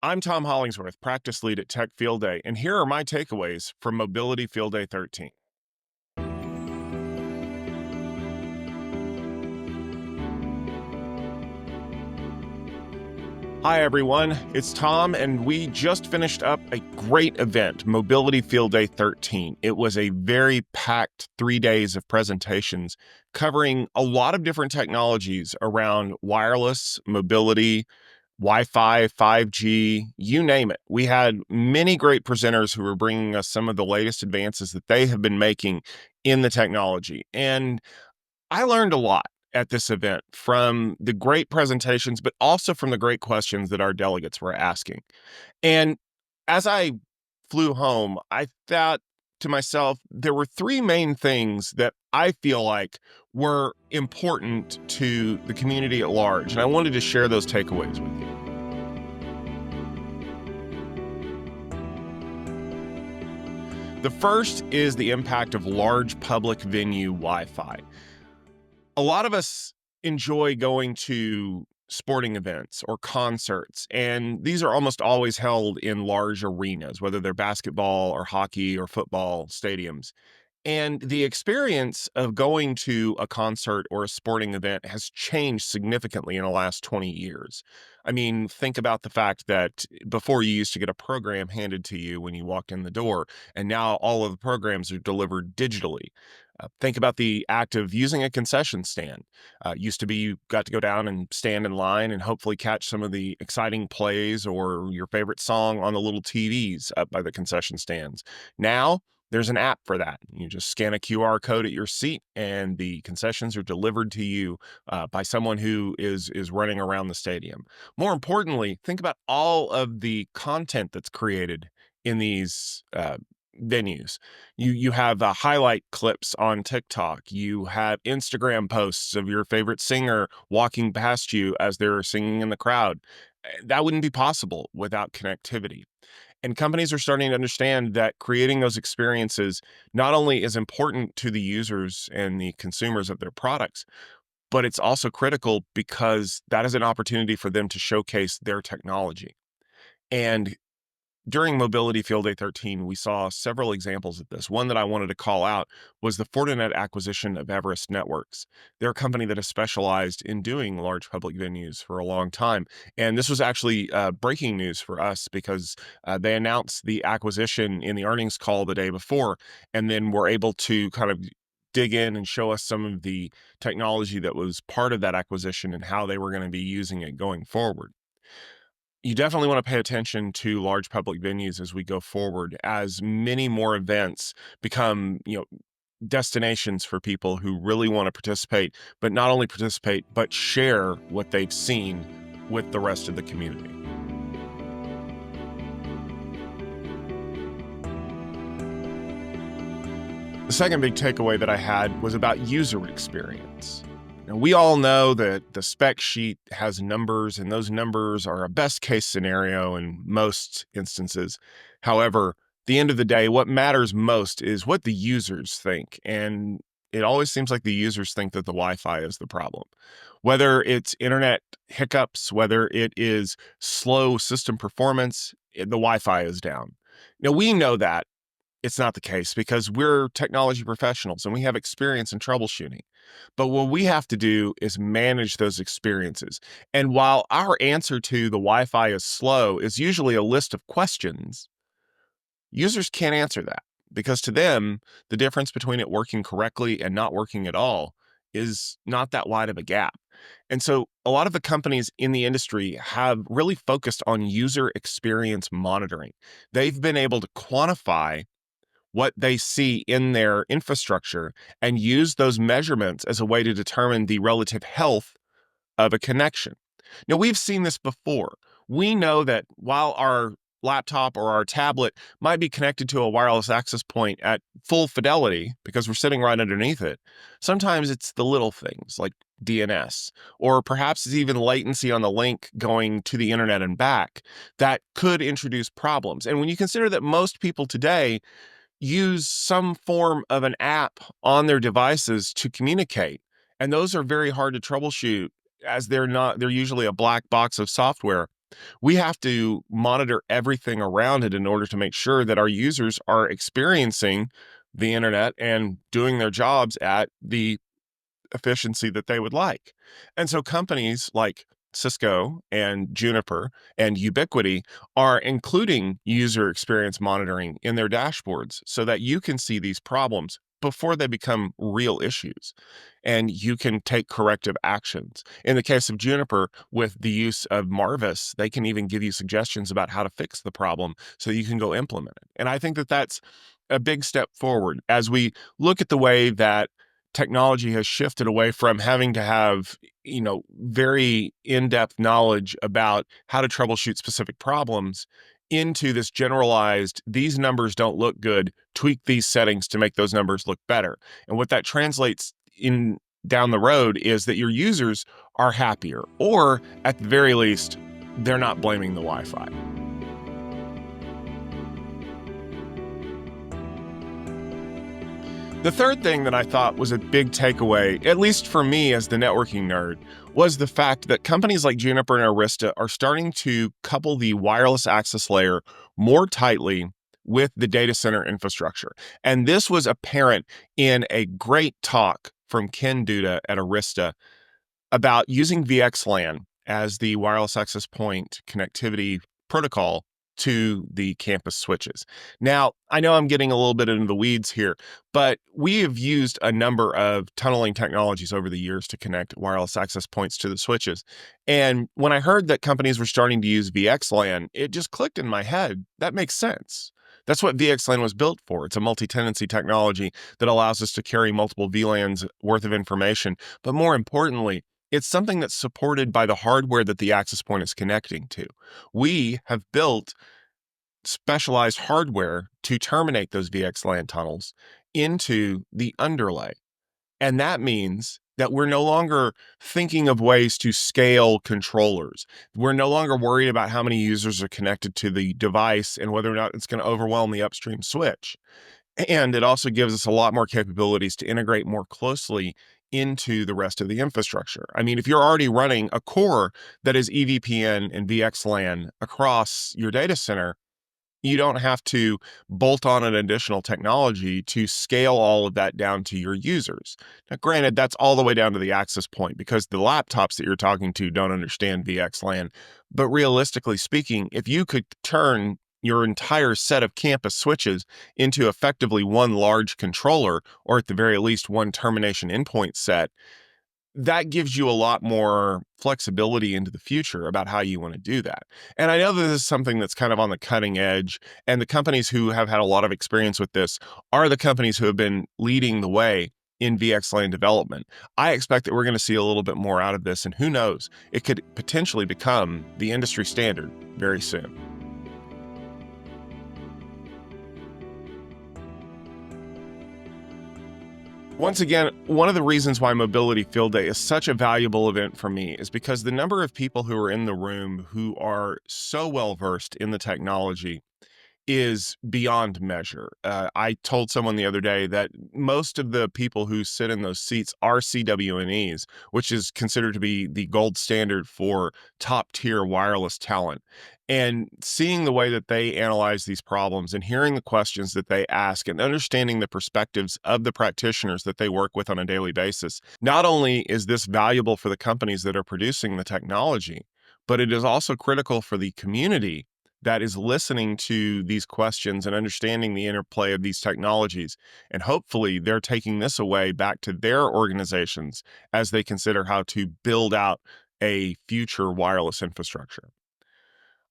I'm Tom Hollingsworth, practice lead at Tech Field Day, and here are my takeaways from Mobility Field Day 13. Hi, everyone. It's Tom, and we just finished up a great event, Mobility Field Day 13. It was a very packed 3 days of presentations covering a lot of different technologies around wireless, mobility, Wi-Fi, 5G, you name it. We had many great presenters who were bringing us some of the latest advances that they have been making in the technology. And I learned a lot at this event from the great presentations, but also from the great questions that our delegates were asking. And as I flew home, I thought to myself, there were three main things that I feel like were important to the community at large. And I wanted to share those takeaways with you. The first is the impact of large public venue Wi-Fi. A lot of us enjoy going to sporting events or concerts, and these are almost always held in large arenas, whether they're basketball or hockey or football stadiums. And the experience of going to a concert or a sporting event has changed significantly in the last 20 years. I mean, think about the fact that before you used to get a program handed to you when you walked in the door, and now all of the programs are delivered digitally. Think about the act of using a concession stand. Used to be you got to go down and stand in line and hopefully catch some of the exciting plays or your favorite song on the little TVs up by the concession stands. Now, there's an app for that. You just scan a QR code at your seat, and the concessions are delivered to you by someone who is running around the stadium. More importantly, think about all of the content that's created in these venues. You have highlight clips on TikTok. You have Instagram posts of your favorite singer walking past you as they're singing in the crowd. That wouldn't be possible without connectivity. And companies are starting to understand that creating those experiences not only is important to the users and the consumers of their products, but it's also critical because that is an opportunity for them to showcase their technology. And during Mobility Field Day 13, we saw several examples of this. One that I wanted to call out was the Fortinet acquisition of Everest Networks. They're a company that has specialized in doing large public venues for a long time. And this was actually breaking news for us because they announced the acquisition in the earnings call the day before, and then were able to kind of dig in and show us some of the technology that was part of that acquisition and how they were going to be using it going forward. You definitely want to pay attention to large public venues as we go forward, as many more events become, destinations for people who really want to participate, but not only participate, but share what they've seen with the rest of the community. The second big takeaway that I had was about user experience. Now, we all know that the spec sheet has numbers, and those numbers are a best case scenario in most instances. However, at the end of the day, what matters most is what the users think. And it always seems like the users think that the Wi-Fi is the problem. Whether it's internet hiccups, whether it is slow system performance, the Wi-Fi is down. Now, we know that it's not the case because we're technology professionals and we have experience in troubleshooting. But what we have to do is manage those experiences. And while our answer to the Wi-Fi is slow is usually a list of questions, users can't answer that because to them, the difference between it working correctly and not working at all is not that wide of a gap. And so a lot of the companies in the industry have really focused on user experience monitoring. They've been able to quantify what they see in their infrastructure and use those measurements as a way to determine the relative health of a connection. Now, we've seen this before. We know that while our laptop or our tablet might be connected to a wireless access point at full fidelity because we're sitting right underneath it, sometimes it's the little things like DNS, or perhaps it's even latency on the link going to the internet and back that could introduce problems. And when you consider that most people today use some form of an app on their devices to communicate. And those are very hard to troubleshoot as they're usually a black box of software. We have to monitor everything around it in order to make sure that our users are experiencing the internet and doing their jobs at the efficiency that they would like. And so companies like Cisco and Juniper and Ubiquity are including user experience monitoring in their dashboards so that you can see these problems before they become real issues and you can take corrective actions. In the case of Juniper, with the use of Marvis, they can even give you suggestions about how to fix the problem so you can go implement it. And I think that that's a big step forward as we look at the way that technology has shifted away from having to have, very in-depth knowledge about how to troubleshoot specific problems into this generalized, these numbers don't look good, tweak these settings to make those numbers look better. And what that translates in down the road is that your users are happier, or at the very least, they're not blaming the Wi-Fi. The third thing that I thought was a big takeaway, at least for me as the networking nerd, was the fact that companies like Juniper and Arista are starting to couple the wireless access layer more tightly with the data center infrastructure. And this was apparent in a great talk from Ken Duda at Arista about using VXLAN as the wireless access point connectivity protocol to the campus switches. Now, I know I'm getting a little bit into the weeds here, but we have used a number of tunneling technologies over the years to connect wireless access points to the switches. And when I heard that companies were starting to use VXLAN, it just clicked in my head. That makes sense. That's what VXLAN was built for. It's a multi-tenancy technology that allows us to carry multiple VLANs worth of information. But more importantly, it's something that's supported by the hardware that the access point is connecting to. We have built specialized hardware to terminate those VXLAN tunnels into the underlay. And that means that we're no longer thinking of ways to scale controllers. We're no longer worried about how many users are connected to the device and whether or not it's going to overwhelm the upstream switch. And it also gives us a lot more capabilities to integrate more closely into the rest of the infrastructure. I mean, if you're already running a core that is EVPN and VXLAN across your data center, you don't have to bolt on an additional technology to scale all of that down to your users. Now, granted, that's all the way down to the access point because the laptops that you're talking to don't understand VXLAN. But realistically speaking, if you could turn your entire set of campus switches into effectively one large controller, or at the very least one termination endpoint set, that gives you a lot more flexibility into the future about how you want to do that. And I know that this is something that's kind of on the cutting edge, and the companies who have had a lot of experience with this are the companies who have been leading the way in VXLAN development. I expect that we're going to see a little bit more out of this, and who knows, it could potentially become the industry standard very soon. Once again, one of the reasons why Mobility Field Day is such a valuable event for me is because the number of people who are in the room who are so well versed in the technology is beyond measure. I told someone the other day that most of the people who sit in those seats are CWNEs, which is considered to be the gold standard for top tier wireless talent. And seeing the way that they analyze these problems and hearing the questions that they ask and understanding the perspectives of the practitioners that they work with on a daily basis, not only is this valuable for the companies that are producing the technology, but it is also critical for the community that is listening to these questions and understanding the interplay of these technologies. And hopefully they're taking this away back to their organizations as they consider how to build out a future wireless infrastructure.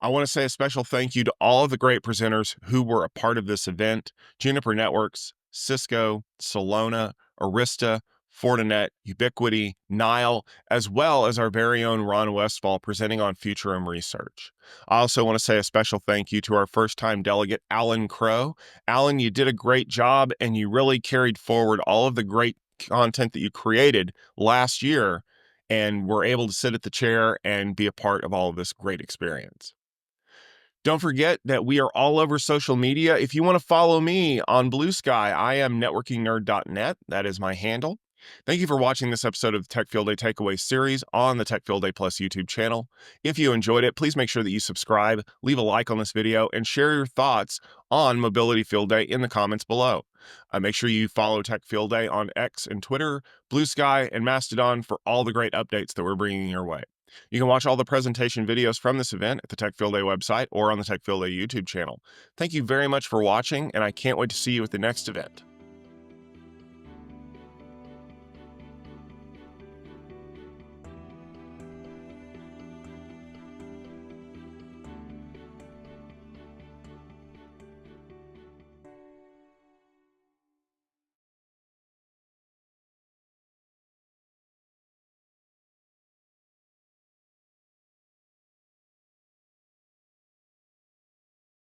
I want to say a special thank you to all of the great presenters who were a part of this event: Juniper Networks, Cisco, Solona, Arista, Fortinet, Ubiquity, Nile, as well as our very own Ron Westfall presenting on Futurum Research. I also want to say a special thank you to our first-time delegate, Alan Crow. Alan, you did a great job, and you really carried forward all of the great content that you created last year, and were able to sit at the chair and be a part of all of this great experience. Don't forget that we are all over social media. If you want to follow me on Blue Sky, I am networkingnerd.net. That is my handle. Thank you for watching this episode of the Tech Field Day Takeaway series on the Tech Field Day Plus YouTube channel. If you enjoyed it, please make sure that you subscribe, leave a like on this video, and share your thoughts on Mobility Field Day in the comments below. Make sure you follow Tech Field Day on X and Twitter, Blue Sky, and Mastodon for all the great updates that we're bringing your way. You can watch all the presentation videos from this event at the Tech Field Day website or on the Tech Field Day YouTube channel. Thank you very much for watching, and I can't wait to see you at the next event.